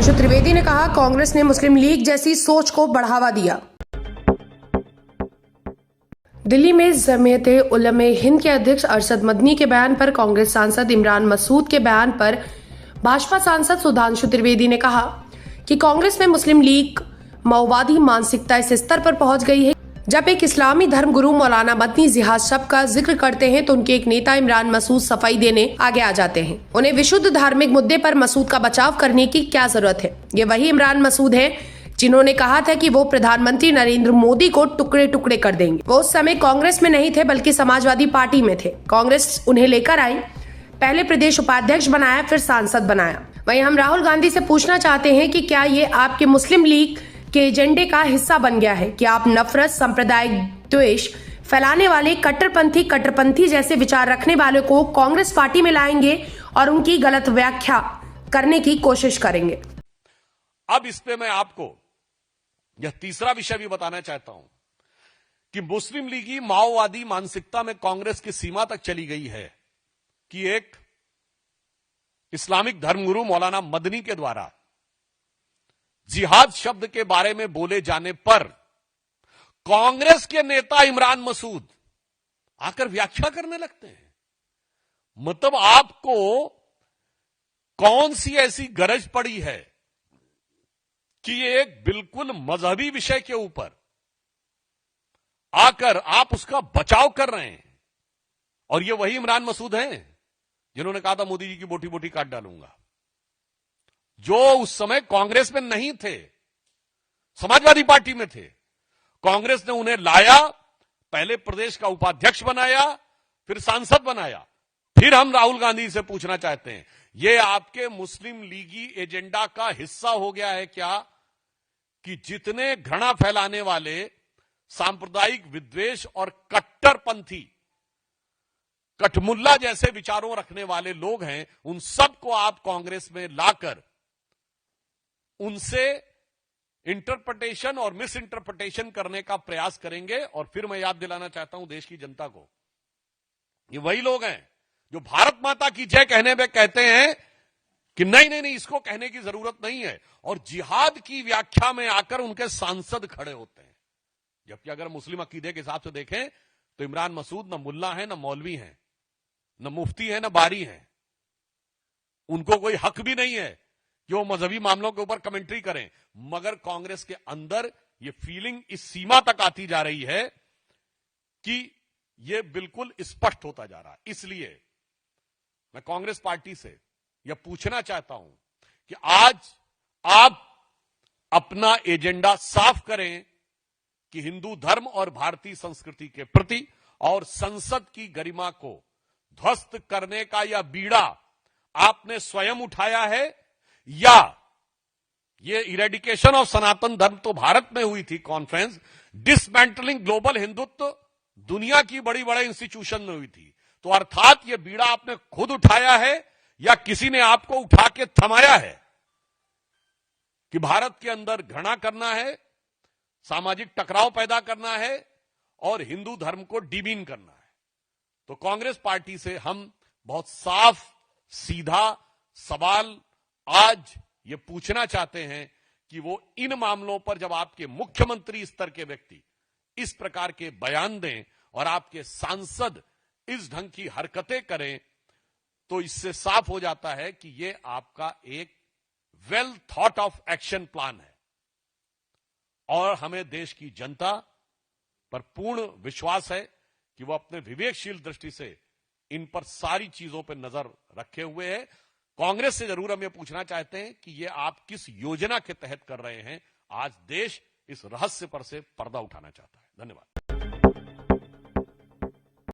सुधांशु त्रिवेदी ने कहा, कांग्रेस ने मुस्लिम लीग जैसी सोच को बढ़ावा दिया। दिल्ली में जमीयत उलमा हिंद के अध्यक्ष अरशद मदनी के बयान पर कांग्रेस सांसद इमरान मसूद के बयान पर भाजपा सांसद सुधांशु त्रिवेदी ने कहा कि कांग्रेस में मुस्लिम लीग माओवादी मानसिकता इस स्तर पर पहुंच गई है। जब एक इस्लामी धर्म गुरु मौलाना मदनी जिहाद शब्द का जिक्र करते हैं तो उनके एक नेता इमरान मसूद सफाई देने आगे आ जाते हैं। उन्हें विशुद्ध धार्मिक मुद्दे पर मसूद का बचाव करने की क्या जरूरत है? ये वही इमरान मसूद है जिन्होंने कहा था कि वो प्रधानमंत्री नरेंद्र मोदी को टुकड़े टुकड़े कर देंगे। वो उस समय कांग्रेस में नहीं थे बल्कि समाजवादी पार्टी में थे। कांग्रेस उन्हें लेकर आई, पहले प्रदेश उपाध्यक्ष बनाया, फिर सांसद बनाया। वहीं हम राहुल गांधी से पूछना चाहते हैं कि क्या ये आपके मुस्लिम लीग के एजेंडे का हिस्सा बन गया है कि आप नफरत, सांप्रदायिक द्वेष फैलाने वाले कट्टरपंथी जैसे विचार रखने वाले को कांग्रेस पार्टी में लाएंगे और उनकी गलत व्याख्या करने की कोशिश करेंगे। अब इस पे मैं आपको यह तीसरा विषय भी बताना चाहता हूं कि मुस्लिम लीगी माओवादी मानसिकता में कांग्रेस की सीमा तक चली गई है कि एक इस्लामिक धर्मगुरु मौलाना मदनी के द्वारा जिहाद शब्द के बारे में बोले जाने पर कांग्रेस के नेता इमरान मसूद आकर व्याख्या करने लगते हैं। मतलब आपको कौन सी ऐसी गरज पड़ी है कि ये एक बिल्कुल मजहबी विषय के ऊपर आकर आप उसका बचाव कर रहे हैं। और ये वही इमरान मसूद हैं जिन्होंने कहा था मोदी जी की बोटी बोटी काट डालूंगा, जो उस समय कांग्रेस में नहीं थे, समाजवादी पार्टी में थे। कांग्रेस ने उन्हें लाया, पहले प्रदेश का उपाध्यक्ष बनाया, फिर सांसद बनाया। फिर हम राहुल गांधी से पूछना चाहते हैं, ये आपके मुस्लिम लीगी एजेंडा का हिस्सा हो गया है क्या कि जितने घृणा फैलाने वाले सांप्रदायिक विद्वेष और कट्टरपंथी कठमुल्ला जैसे विचारों रखने वाले लोग हैं, उन सबको आप कांग्रेस में लाकर उनसे इंटरप्रिटेशन और मिस इंटरप्रिटेशन करने का प्रयास करेंगे। और फिर मैं याद दिलाना चाहता हूं देश की जनता को, ये वही लोग हैं जो भारत माता की जय कहने में कहते हैं कि नहीं, इसको कहने की जरूरत नहीं है, और जिहाद की व्याख्या में आकर उनके सांसद खड़े होते हैं। जबकि अगर मुस्लिम अकीदे के हिसाब से देखें तो इमरान मसूद न मुल्ला है, न मौलवी है, न मुफ्ती है, न बारी है। उनको कोई हक भी नहीं है कि वो मजहबी मामलों के ऊपर कमेंट्री करें। मगर कांग्रेस के अंदर ये फीलिंग इस सीमा तक आती जा रही है कि ये बिल्कुल स्पष्ट होता जा रहा है। इसलिए मैं कांग्रेस पार्टी से यह पूछना चाहता हूं कि आज आप अपना एजेंडा साफ करें कि हिंदू धर्म और भारतीय संस्कृति के प्रति और संसद की गरिमा को ध्वस्त करने का यह बीड़ा आपने स्वयं उठाया है, या ये इरेडिकेशन ऑफ सनातन धर्म तो भारत में हुई थी कॉन्फ्रेंस, डिसमेंटलिंग ग्लोबल हिंदुत्व दुनिया की बड़ी बड़े इंस्टीट्यूशन में हुई थी। तो अर्थात ये बीड़ा आपने खुद उठाया है या किसी ने आपको उठा के थमाया है कि भारत के अंदर घृणा करना है, सामाजिक टकराव पैदा करना है और हिंदू धर्म को डिमीन करना है। तो कांग्रेस पार्टी से हम बहुत साफ सीधा सवाल आज ये पूछना चाहते हैं कि वो इन मामलों पर जब आपके मुख्यमंत्री स्तर के व्यक्ति इस प्रकार के बयान दें और आपके सांसद इस ढंग की हरकतें करें, तो इससे साफ हो जाता है कि ये आपका एक well thought of action plan है। और हमें देश की जनता पर पूर्ण विश्वास है कि वो अपने विवेकशील दृष्टि से इन पर सारी चीजों पर नजर रखे हुए है। कांग्रेस से जरूर हम ये पूछना चाहते हैं कि ये आप किस योजना के तहत कर रहे हैं। आज देश इस रहस्य पर से पर्दा उठाना चाहता है। धन्यवाद।